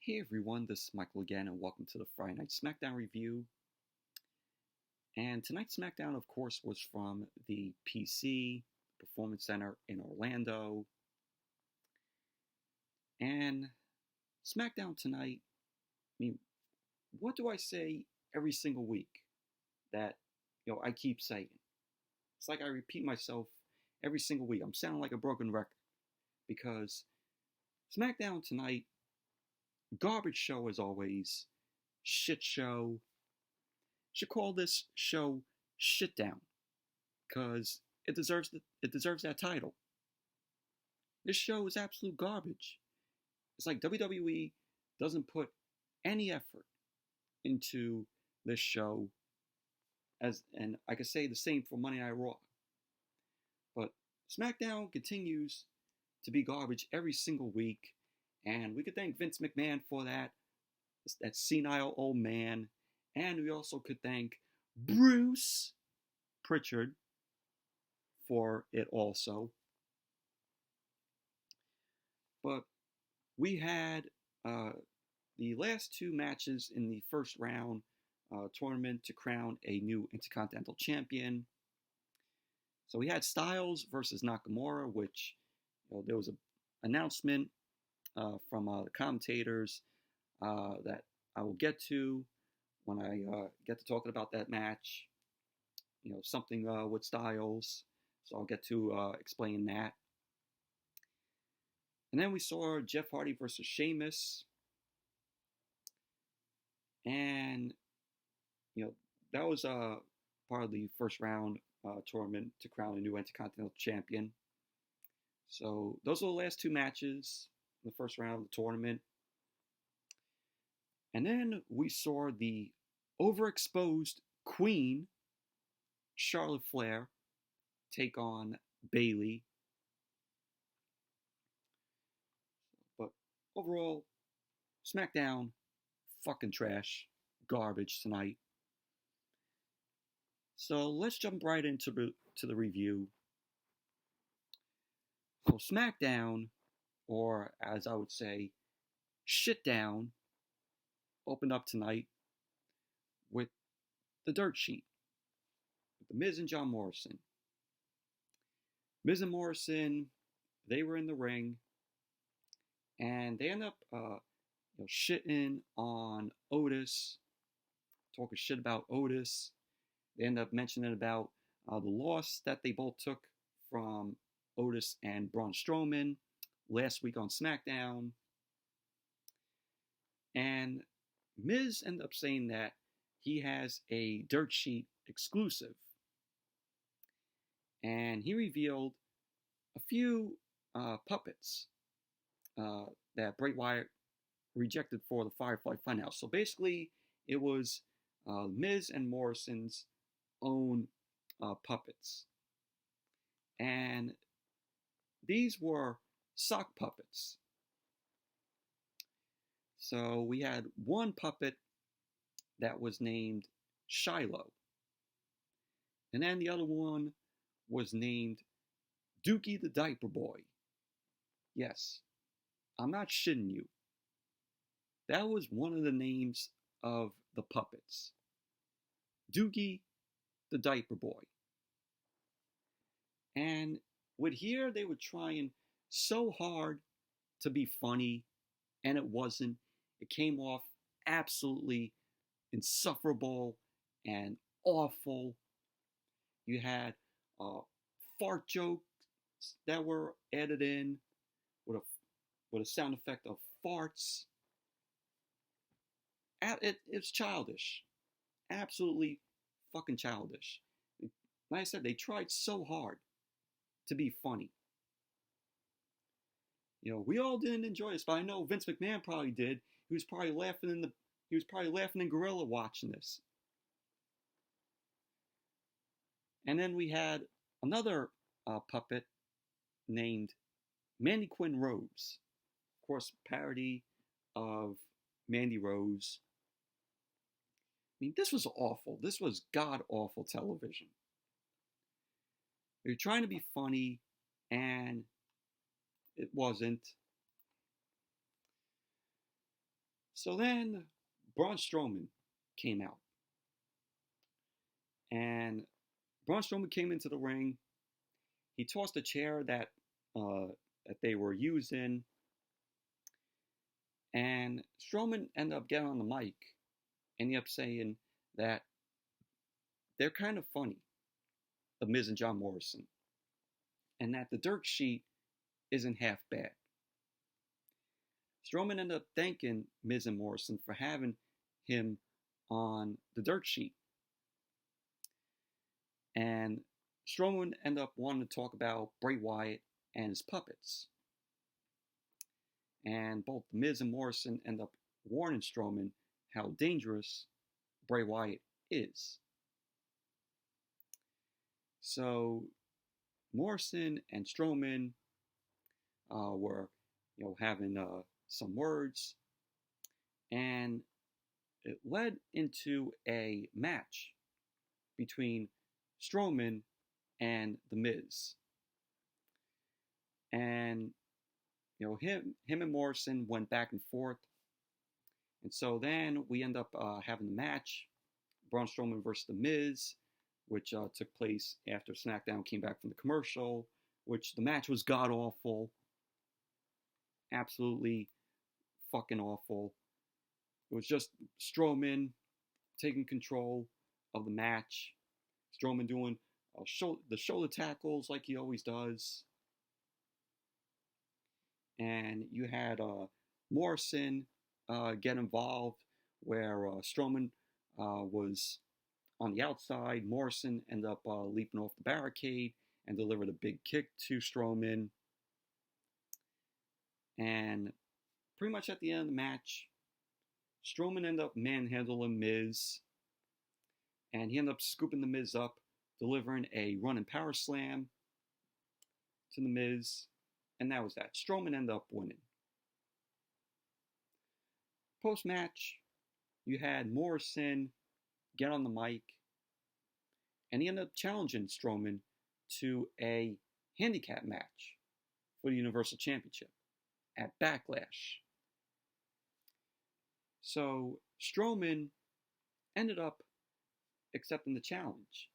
Hey everyone, this is Michael again, and welcome to the Friday Night Smackdown review. And tonight's Smackdown, of course, was from the PC Performance Center in Orlando. And Smackdown tonight, what do I say every single week that, I keep saying? It's like I repeat myself every single week. I'm sounding like a broken record because Smackdown tonight, garbage show as always, shit show. Should call this show Shit Down because it deserves that title. This show is absolute garbage. It's like WWE doesn't put any effort into this show, and I could say the same for Monday Night Raw. But SmackDown continues to be garbage every single week, and we could thank Vince McMahon for that senile old man. And we also could thank Bruce Pritchard for it also. But we had the last two matches in the first round tournament to crown a new Intercontinental Champion. So we had Styles versus Nakamura, which there was an announcement from the commentators that I will get to when I get to talking about that match. Something with Styles. So I'll get to explain that. And then we saw Jeff Hardy versus Sheamus. And, that was part of the first round tournament to crown a new Intercontinental Champion. So those are the last two matches in the first round of the tournament. And then we saw the overexposed Queen, Charlotte Flair, take on Bayley. But overall, SmackDown, fucking trash, garbage tonight. So let's jump right into the review. So SmackDown, or as I would say, Shit Down, opened up tonight with the dirt sheet, with the Miz and John Morrison. Miz and Morrison, they were in the ring, and they end up shitting on Otis, talking shit about Otis. They end up mentioning about the loss that they both took from Otis and Braun Strowman last week on SmackDown. And Miz ended up saying that he has a dirt sheet exclusive. And he revealed a few puppets that Bray Wyatt rejected for the Firefly Funhouse. So basically, it was Miz and Morrison's own puppets. And these were sock puppets. So we had one puppet that was named Shiloh. And then the other one was named Dookie the Diaper Boy. Yes, I'm not shitting you. That was one of the names of the puppets. Dookie the Diaper Boy. And with here, they were trying so hard to be funny, and it wasn't. It came off absolutely insufferable and awful. You had fart jokes that were added in with a sound effect of farts. It's childish. Absolutely fucking childish. Like I said, they tried so hard to be funny. We all didn't enjoy this, but I know Vince McMahon probably did. He was probably laughing in Gorilla watching this. And then we had another puppet named Mandy Quinn Rose. Of course, parody of Mandy Rose. This was awful. This was god-awful television. They were trying to be funny, and it wasn't. So then Braun Strowman came out. And Braun Strowman came into the ring. He tossed a chair that they were using. And Strowman ended up getting on the mic and he ended up saying that they're kind of funny, the Miz and John Morrison, and that the dirt sheet isn't half bad. Strowman ended up thanking Miz and Morrison for having him on the dirt sheet. And Strowman ended up wanting to talk about Bray Wyatt and his puppets. And both Miz and Morrison end up warning Strowman how dangerous Bray Wyatt is. So Morrison and Strowman were, having some words, and it led into a match between Strowman and the Miz. And him and Morrison went back and forth. And so then we end up having the match, Braun Strowman versus the Miz, which took place after Smackdown came back from the commercial, which the match was god-awful. Absolutely fucking awful. It was just Strowman taking control of the match. Strowman doing the shoulder tackles like he always does. And you had Morrison get involved where Strowman was on the outside. Morrison ended up leaping off the barricade and delivered a big kick to Strowman. And pretty much at the end of the match, Strowman ended up manhandling Miz. And he ended up scooping the Miz up, delivering a running power slam to the Miz. And that was that. Strowman ended up winning. Post-match, you had Morrison get on the mic, and he ended up challenging Strowman to a handicap match for the Universal Championship at Backlash. So Strowman ended up accepting the challenge.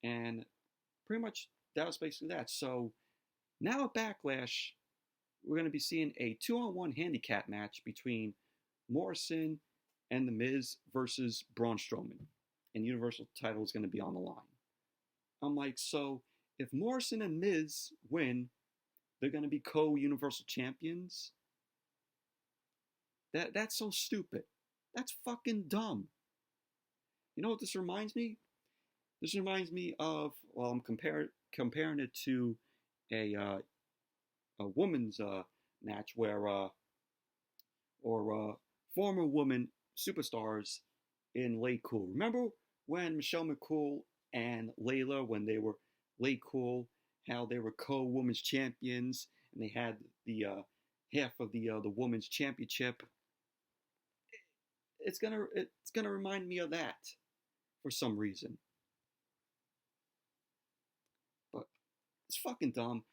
And pretty much that was basically that. So now at Backlash, we're going to be seeing a 2-on-1 handicap match between Morrison and The Miz versus Braun Strowman. And the Universal title is going to be on the line. I'm like, so if Morrison and Miz win, they're going to be co-Universal champions? That's so stupid. That's fucking dumb. You know what this reminds me? This reminds me of, well, I'm comparing it to a woman's match where former woman superstars in Lay Cool. Remember when Michelle McCool and Layla, when they were Lay Cool, how they were co-women's champions and they had the half of the women's championship? It's gonna remind me of that for some reason. But it's fucking dumb.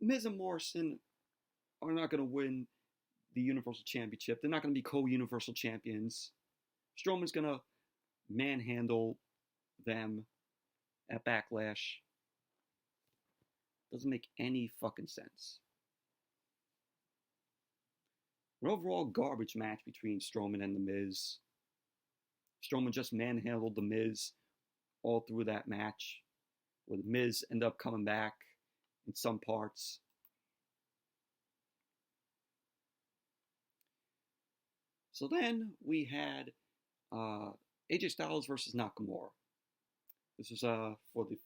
Miz and Morrison are not going to win the Universal Championship. They're not going to be co-Universal champions. Strowman's going to manhandle them at Backlash. Doesn't make any fucking sense. An overall garbage match between Strowman and The Miz. Strowman just manhandled The Miz all through that match, where The Miz ended up coming back in some parts. So then we had AJ Styles versus Nakamura. This was for the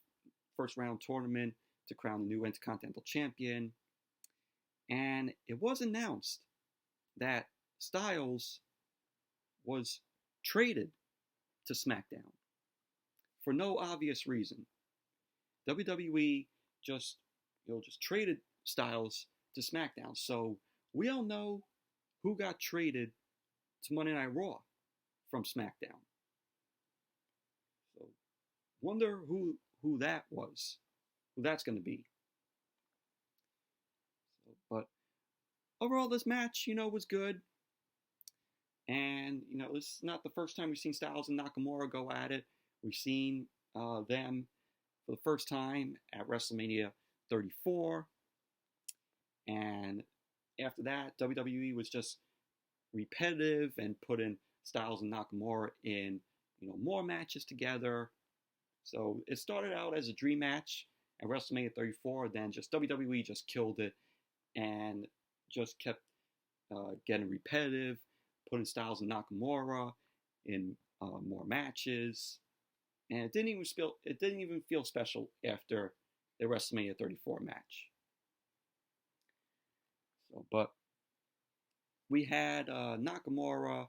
first round tournament to crown the new Intercontinental Champion. And it was announced that Styles was traded to Smackdown for no obvious reason. WWE just traded Styles to Smackdown. So we all know who got traded to Monday Night Raw from SmackDown. So wonder who that was, who that's going to be. So, but overall, this match, was good. And, this is not the first time we've seen Styles and Nakamura go at it. We've seen them for the first time at WrestleMania 34. And after that, WWE was just repetitive and putting Styles and Nakamura in, more matches together. So it started out as a dream match at WrestleMania 34. Then just WWE just killed it and just kept getting repetitive, putting Styles and Nakamura in more matches, and it didn't even feel special after the WrestleMania 34 match. So, but we had Nakamura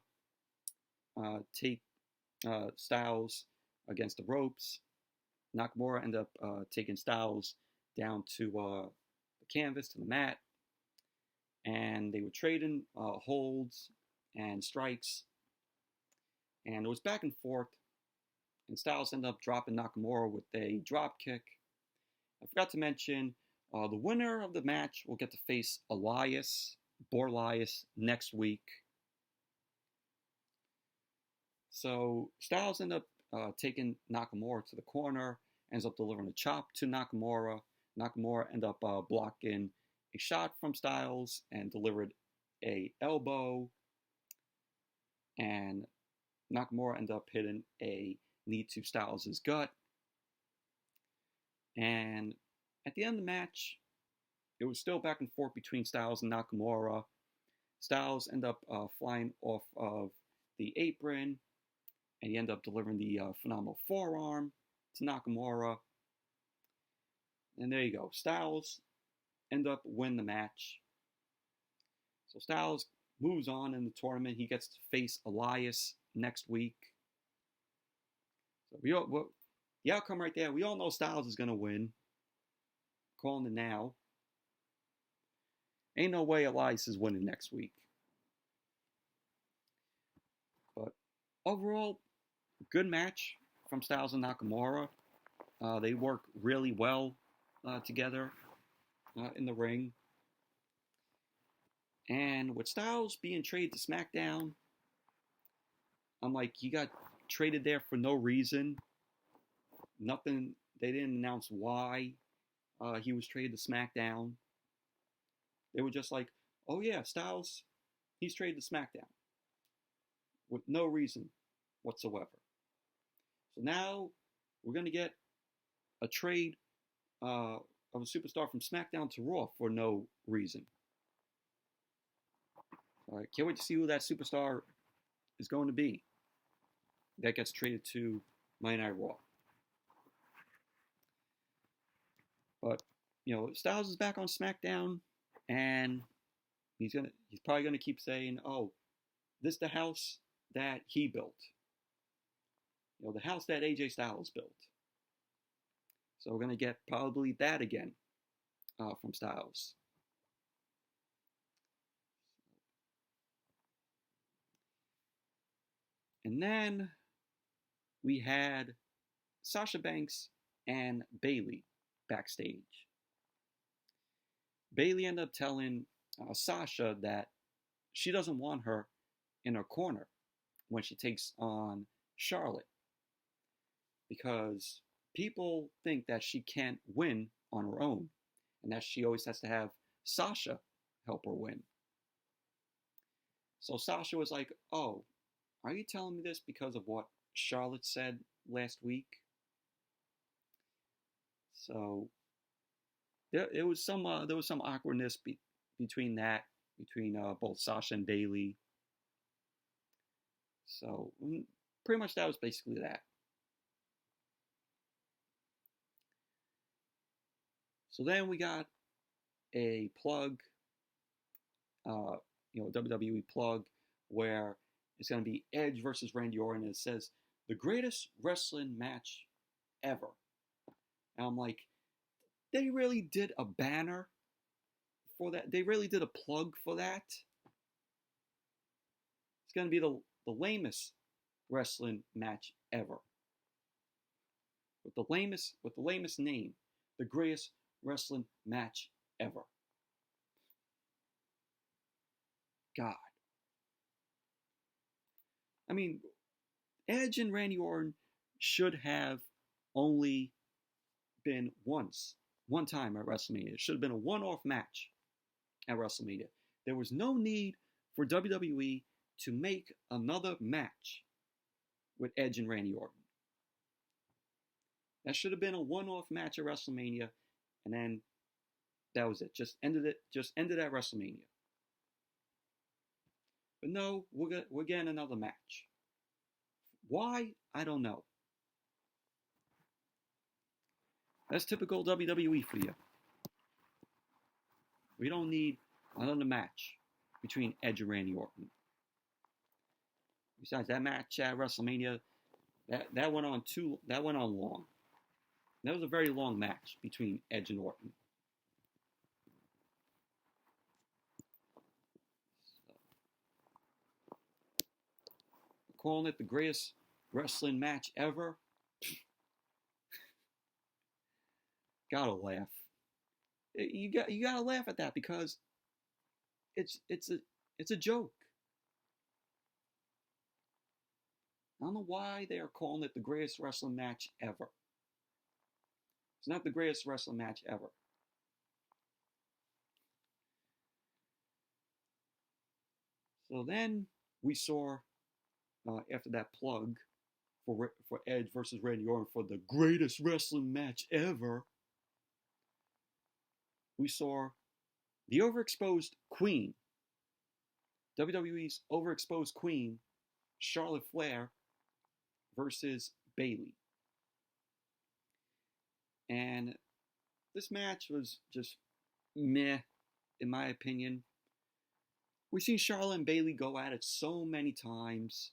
take Styles against the ropes. Nakamura ended up taking Styles down to the canvas, to the mat, and they were trading holds and strikes, and it was back and forth, and Styles ended up dropping Nakamura with a drop kick. I forgot to mention, the winner of the match will get to face Borlias next week. So Styles ended up taking Nakamura to the corner, ends up delivering a chop to Nakamura. Nakamura ended up blocking a shot from Styles and delivered a elbow. And Nakamura ended up hitting a knee to Styles' gut. And at the end of the match, it was still back and forth between Styles and Nakamura. Styles ended up flying off of the apron, and he ended up delivering the phenomenal forearm to Nakamura. And there you go. Styles ended up winning the match. So Styles moves on in the tournament. He gets to face Elias next week. So the outcome right there, we all know Styles is going to win. Calling it now. Ain't no way Elias is winning next week. But overall, good match from Styles and Nakamura. They work really well together in the ring. And with Styles being traded to Smackdown, I'm like, he got traded there for no reason. Nothing, they didn't announce why he was traded to SmackDown. They were just like, oh yeah, Styles, he's traded to SmackDown. With no reason whatsoever. So now we're going to get a trade of a superstar from SmackDown to Raw for no reason. All right, can't wait to see who that superstar is going to be that gets traded to Monday Night Raw. But, Styles is back on SmackDown, and he's probably gonna keep saying, oh, this is the house that he built. The house that AJ Styles built. So we're gonna get probably that again from Styles. And then we had Sasha Banks and Bayley backstage. Bayley ended up telling Sasha that she doesn't want her in her corner when she takes on Charlotte, because people think that she can't win on her own and that she always has to have Sasha help her win. So Sasha was like, oh, are you telling me this because of what Charlotte said last week? So there was some awkwardness between both Sasha and Bayley. So pretty much that was basically that. So then we got a plug, WWE plug, where it's going to be Edge versus Randy Orton, and it says the greatest wrestling match ever. And I'm like, they really did a banner for that. They really did a plug for that. It's going to be the lamest wrestling match ever. With the lamest name, the greatest wrestling match ever. God. I mean, Edge and Randy Orton should have only been one time at WrestleMania. It should have been a one-off match at WrestleMania. There was no need for WWE to make another match with Edge and Randy Orton. That should have been a one-off match at WrestleMania, and then that was it. Just ended at WrestleMania. But no, we're getting another match. Why? I don't know. That's typical WWE for you. We don't need another match between Edge and Randy Orton. Besides, that match at WrestleMania, that went on long. That was a very long match between Edge and Orton. Calling it the greatest wrestling match ever. Gotta laugh. You gotta laugh at that because it's a joke. I don't know why they are calling it the greatest wrestling match ever. It's not the greatest wrestling match ever. So then we saw, after that plug for Edge versus Randy Orton for the greatest wrestling match ever, we saw the overexposed queen, WWE's overexposed queen, Charlotte Flair, versus Bayley. And this match was just meh, in my opinion. We've seen Charlotte and Bayley go at it so many times.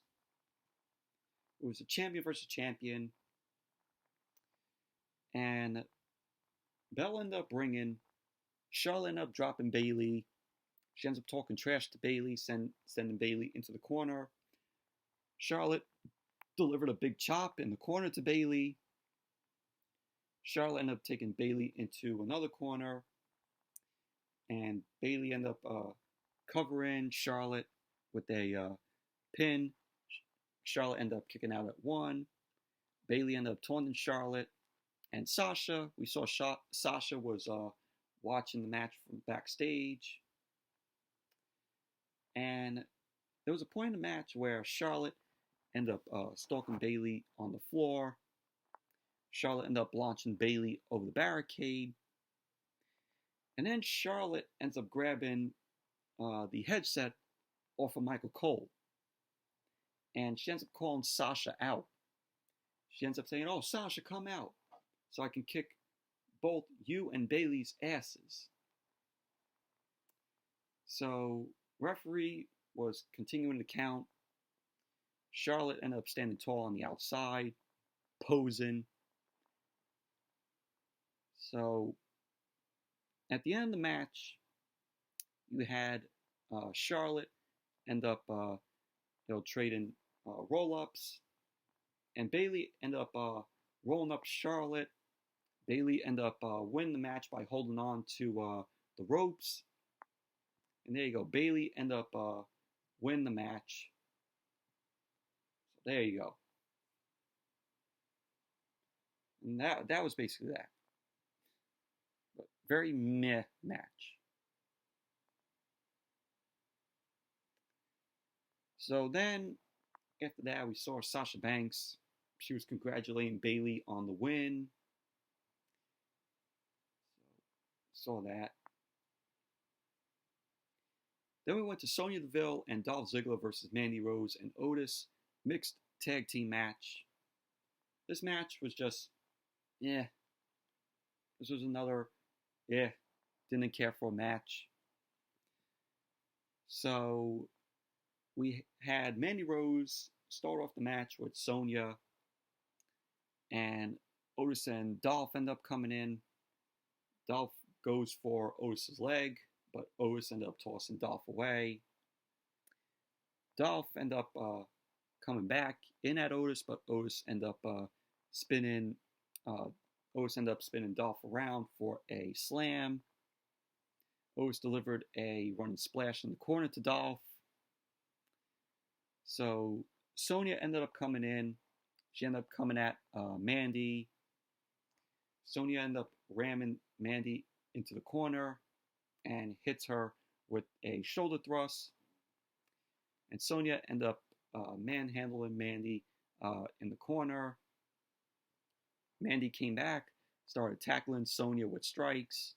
It was a champion versus champion. And Bell ended up bringing, Charlotte ended up dropping Bayley. She ends up talking trash to Bayley, sending Bayley into the corner. Charlotte delivered a big chop in the corner to Bayley. Charlotte ended up taking Bayley into another corner. And Bayley ended up covering Charlotte with a pin. Charlotte ended up kicking out at 1. Bayley ended up taunting Charlotte. And Sasha, we saw Sasha was watching the match from backstage. And there was a point in the match where Charlotte ended up stalking Bayley on the floor. Charlotte ended up launching Bayley over the barricade. And then Charlotte ends up grabbing the headset off of Michael Cole. And she ends up calling Sasha out. She ends up saying, "Oh, Sasha, come out so I can kick both you and Bayley's asses." So, referee was continuing to count. Charlotte ended up standing tall on the outside, posing. So, at the end of the match, you had Charlotte end up trading roll-ups, and Bayley ended up rolling up Charlotte. Bayley ended up winning the match by holding on to the ropes. And there you go. Bayley ended up winning the match. So there you go. And that was basically that. But very meh match. So then, after that, we saw Sasha Banks. She was congratulating Bayley on the win. So, saw that. Then we went to Sonya Deville and Dolph Ziggler versus Mandy Rose and Otis. Mixed tag team match. This match was just, This was another, didn't care for a match. So, we had Mandy Rose start off the match with Sonya, and Otis and Dolph end up coming in. Dolph goes for Otis's leg, but Otis ended up tossing Dolph away. Dolph ended up coming back in at Otis, but Otis ended up spinning Dolph around for a slam. Otis delivered a running splash in the corner to Dolph. So Sonya ended up coming in. She ended up coming at Mandy. Sonya ended up ramming Mandy into the corner and hits her with a shoulder thrust. And Sonya ended up manhandling Mandy in the corner. Mandy came back, started tackling Sonya with strikes.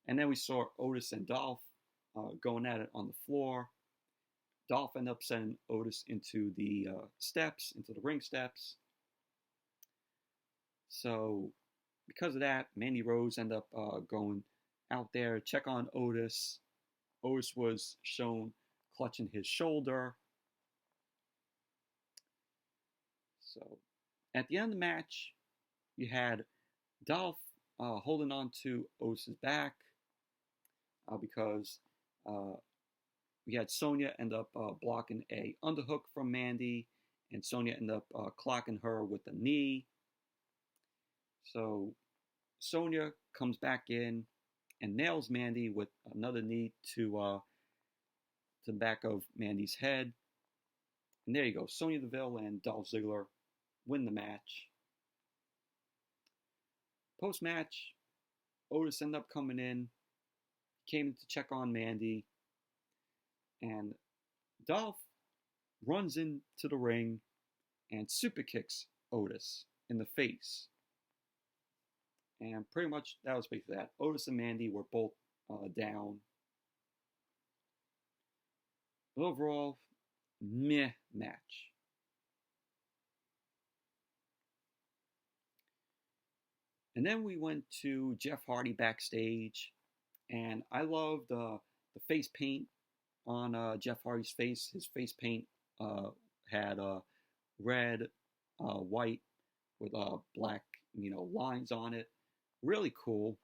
And then we saw Otis and Dolph going at it on the floor. Dolph ended up sending Otis into the steps, into the ring steps. So because of that, Mandy Rose ended up going out there, check on Otis. Otis was shown clutching his shoulder. So at the end of the match, you had Dolph holding on to Otis's back because we had Sonya end up blocking a underhook from Mandy, and Sonya ended up clocking her with a knee. So Sonya comes back in and nails Mandy with another knee to the back of Mandy's head. And there you go. Sonya Deville and Dolph Ziggler win the match. Post-match, Otis ended up coming in, came to check on Mandy, and Dolph runs into the ring and super kicks Otis in the face. And pretty much that was basically that. Otis and Mandy were both down. But overall, meh match. And then we went to Jeff Hardy backstage, and I loved the face paint on Jeff Hardy's face. His face paint had red, white with black, lines on it. Really cool.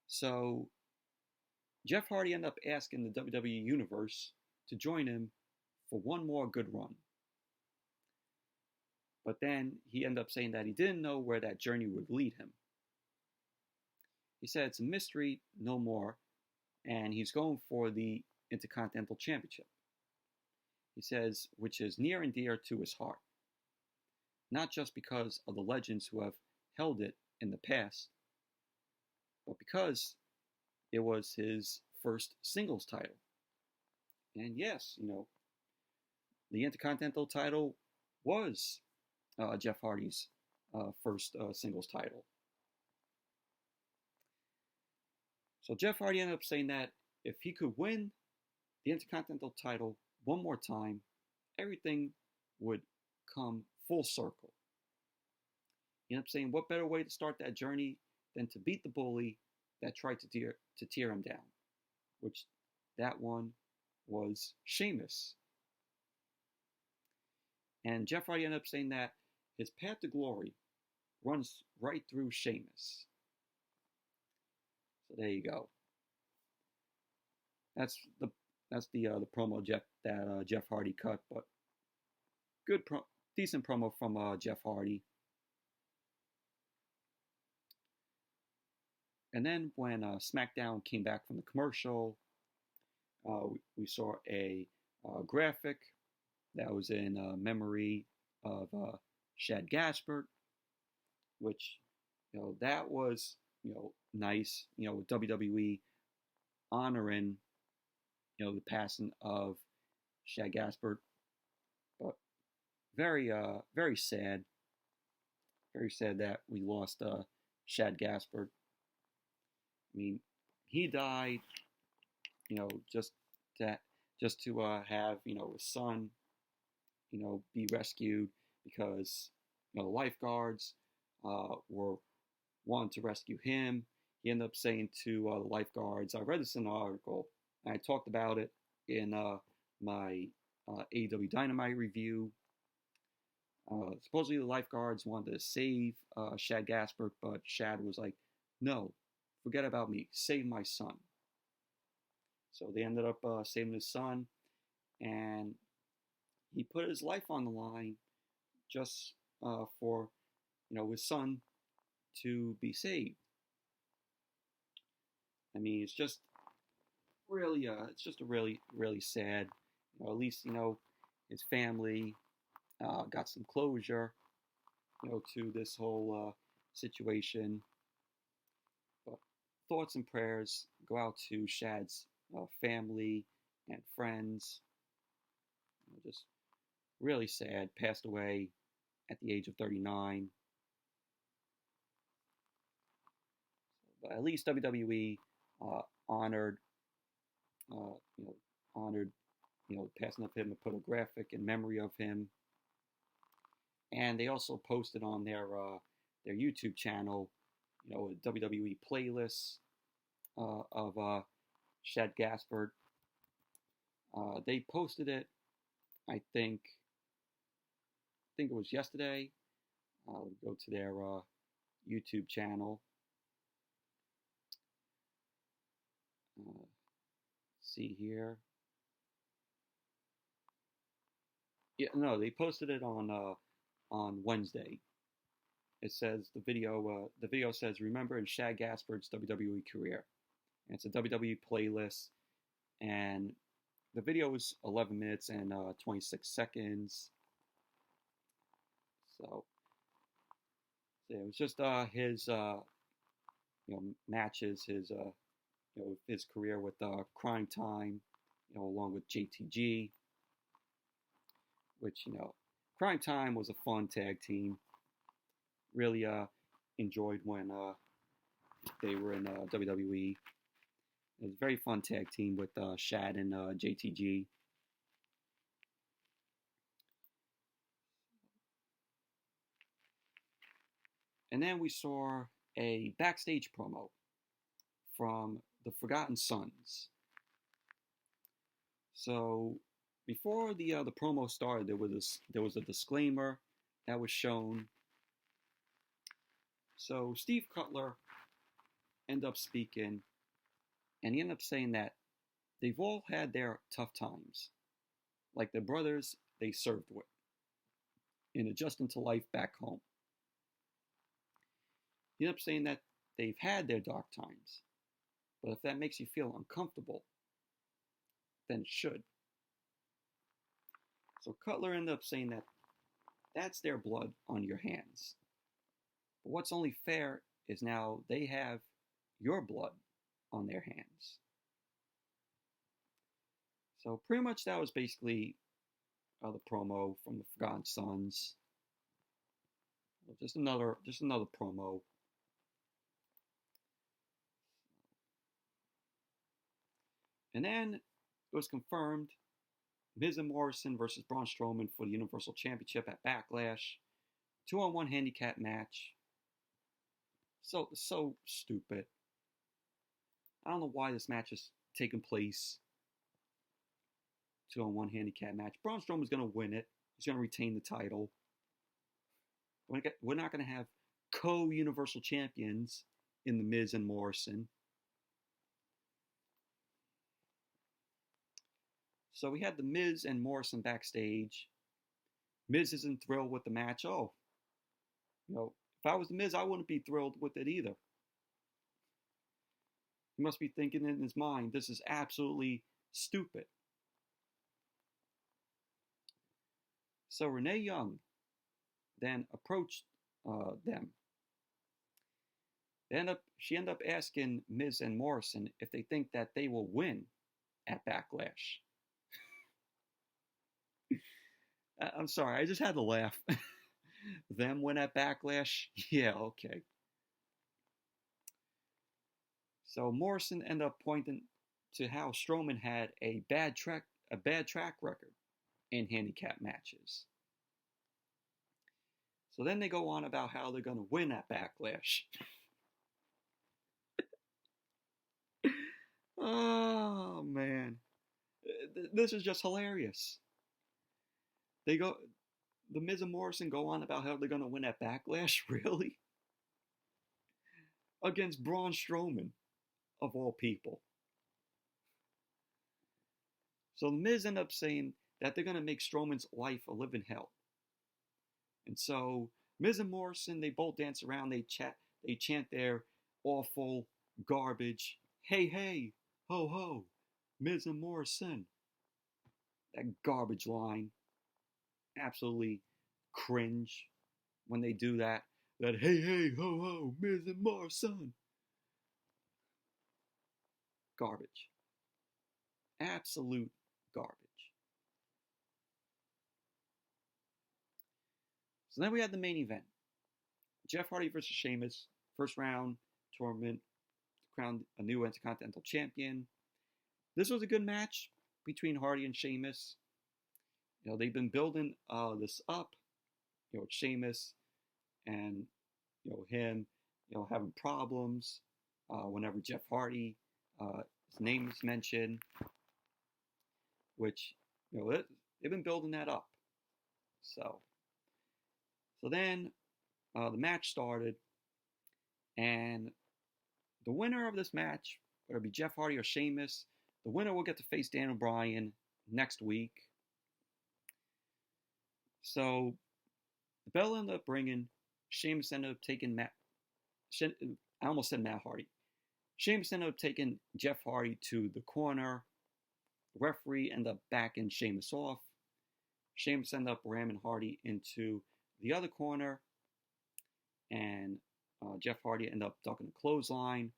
So Jeff Hardy ended up asking the WWE Universe to join him for one more good run. But then he ended up saying that he didn't know where that journey would lead him. He said it's a mystery, no more, and he's going for the Intercontinental Championship. He says, which is near and dear to his heart. Not just because of the legends who have held it in the past, but because it was his first singles title. And yes, the Intercontinental title was Jeff Hardy's first singles title. So Jeff Hardy ended up saying that if he could win the Intercontinental title one more time, everything would come full circle. He ended up saying, what better way to start that journey than to beat the bully that tried to tear him down, which that one was Sheamus. And Jeff Hardy ended up saying that his path to glory runs right through Sheamus. So there you go. That's the promo that Jeff Hardy cut, but decent promo from Jeff Hardy. And then when Smackdown came back from the commercial, we saw a graphic that was in memory of Shad Gaspard, which, that was, nice, WWE honoring, the passing of Shad Gaspard, but very sad. Very sad that we lost Shad Gaspard. I mean, he died, just to have, his son, be rescued because, the lifeguards were wanting to rescue him. He ended up saying to the lifeguards, I read this in an article, and I talked about it in my AEW Dynamite review. Supposedly the lifeguards wanted to save Shad Gaspard, but Shad was like, no, forget about me, save my son. So they ended up saving his son, and he put his life on the line just for, his son to be saved. I mean, it's just really, really sad, at least, his family got some closure, to this whole situation. But thoughts and prayers go out to Shad's family and friends. Just really sad. Passed away at the age of 39. But at least WWE honored, honored, passing of him and put a graphic in memory of him. And they also posted on their YouTube channel, a WWE playlist of Shad Gaspard. They posted it, I think it was yesterday. I'll go to their YouTube channel. See here. Yeah, no, they posted it on Wednesday. It says the video says remembering Shad Gaspard's WWE career. And it's a WWE playlist, and the video is 11 minutes and 26 seconds. So it was just his matches, his career with Crime Time, along with JTG, which Crime Time was a fun tag team. Really enjoyed when they were in WWE. It was a very fun tag team with Shad and JTG. And then we saw a backstage promo from the Forgotten Sons. So before the promo started, there was a disclaimer that was shown. So Steve Cutler ended up speaking, and he ended up saying that they've all had their tough times, like the brothers they served with, in adjusting to life back home. He ended up saying that they've had their dark times, but if that makes you feel uncomfortable, then it should. So Cutler ended up saying that that's their blood on your hands. But what's only fair is now they have your blood on their hands. So pretty much that was basically the promo from the Forgotten Sons. Just another promo. And then it was confirmed Miz and Morrison versus Braun Strowman for the Universal Championship at Backlash. 2-on-1 handicap match. So stupid. I don't know why this match is taking place. 2-on-1 handicap match. Braun Strowman's going to win it. He's going to retain the title. We're not going to have co-Universal Champions in the Miz and Morrison. So we had the Miz and Morrison backstage. Miz isn't thrilled with the match. Oh, if I was the Miz, I wouldn't be thrilled with it either. He must be thinking in his mind, this is absolutely stupid. So Renee Young then approached them. She ended up asking Miz and Morrison if they think that they will win at Backlash. I'm sorry, I just had to laugh. Them win at Backlash? Yeah, okay. So Morrison ended up pointing to how Strowman had a bad track record in handicap matches. So then they go on about how they're going to win at Backlash. Oh, man. This is just hilarious. The Miz and Morrison go on about how they're going to win at Backlash? Really? Against Braun Strowman, of all people. So the Miz end up saying that they're going to make Strowman's life a living hell. And so Miz and Morrison, they both dance around, they chant their awful garbage, hey, hey, ho, ho, Miz and Morrison. that garbage line. Absolutely cringe when they do that. That hey, hey, ho, ho, Miz and Morrison. Garbage. Absolute garbage. So then we had the main event. Jeff Hardy versus Sheamus. First round tournament. Crowned a new Intercontinental champion. This was a good match between Hardy and Sheamus. They've been building this up. Sheamus and him, having problems whenever Jeff Hardy, his name is mentioned, which they've been building that up. So then the match started, and the winner of this match, whether it be Jeff Hardy or Sheamus, the winner will get to face Daniel Bryan next week. So the bell ended up bringing. Sheamus ended up taking I almost said Matt Hardy. Sheamus ended up taking Jeff Hardy to the corner. The referee ended up backing Sheamus off. Sheamus ended up ramming Hardy into the other corner. And Jeff Hardy ended up ducking a clothesline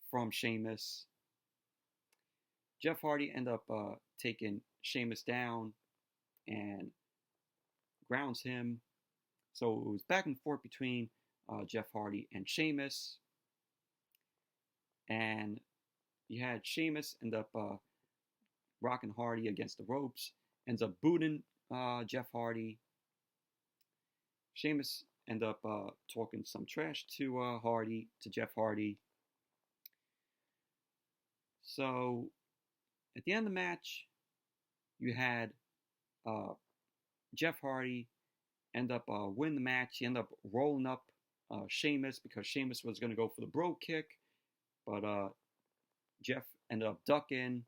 from Sheamus. Jeff Hardy ended up taking Sheamus down and grounds him. So it was back and forth between Jeff Hardy and Sheamus. And you had Sheamus end up rocking Hardy against the ropes. Ends up booting Jeff Hardy. Sheamus end up talking some trash to Jeff Hardy. So at the end of the match, you had Jeff Hardy end up win the match. He ended up rolling up Sheamus because Sheamus was going to go for the bro kick, but Jeff ended up ducking.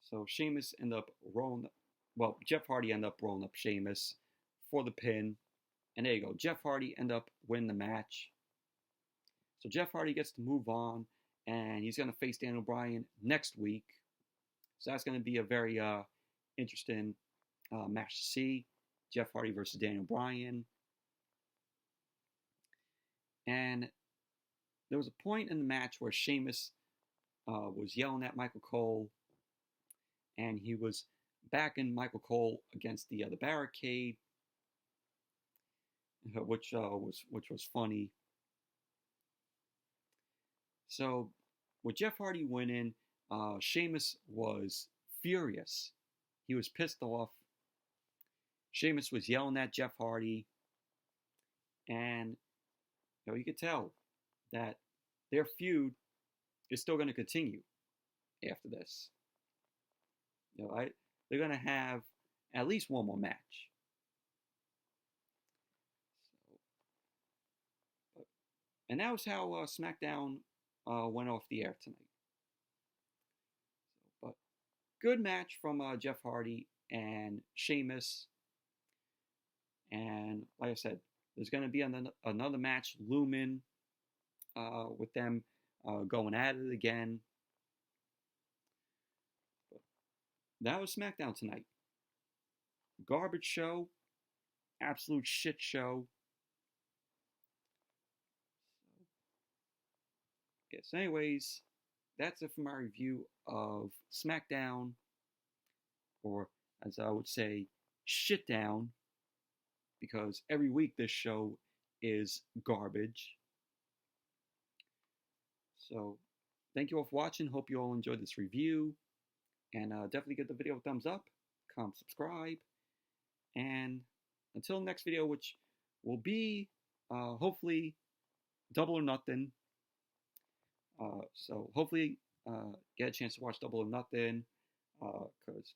So Sheamus ended up Jeff Hardy ended up rolling up Sheamus for the pin. And there you go. Jeff Hardy ended up winning the match. So Jeff Hardy gets to move on, and he's going to face Daniel Bryan next week. So that's going to be a very interesting match to see. Jeff Hardy versus Daniel Bryan. And there was a point in the match where Sheamus was yelling at Michael Cole, and he was backing Michael Cole against the barricade, which was funny. So with Jeff Hardy winning, Sheamus was furious. He was pissed off. Sheamus was yelling at Jeff Hardy, and you could tell that their feud is still going to continue after this. They're going to have at least one more match. And that was how Smackdown went off the air tonight. But good match from Jeff Hardy and Sheamus. And like I said, there's going to be another match looming with them going at it again. But that was Smackdown tonight. Garbage show. Absolute shit show. Yes, anyways, that's it for my review of Smackdown, or as I would say, shit down, because every week this show is garbage. So, thank you all for watching. Hope you all enjoyed this review, and definitely give the video a thumbs up, comment, subscribe, and until the next video, which will be hopefully Double or Nothing. So hopefully get a chance to watch Double or Nothing, because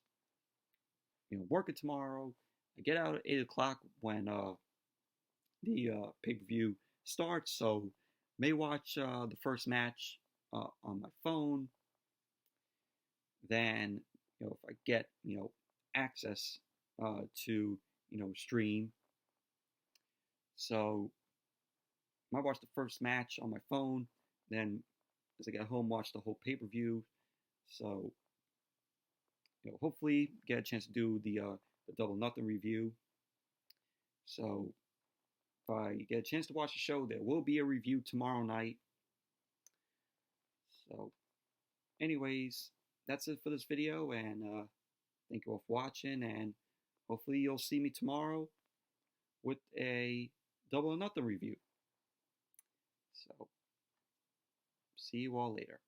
working tomorrow. I get out at 8 o'clock when the pay-per-view starts, so may watch the first match on my phone. Then if I get access to stream, so I might watch the first match on my phone. Then as I get home, watch the whole pay-per-view. So hopefully get a chance to do the Double Nothing review. So if I get a chance to watch the show, there will be a review tomorrow night. So, anyways, that's it for this video, and thank you all for watching, and hopefully you'll see me tomorrow with a Double or Nothing review. So, see you all later.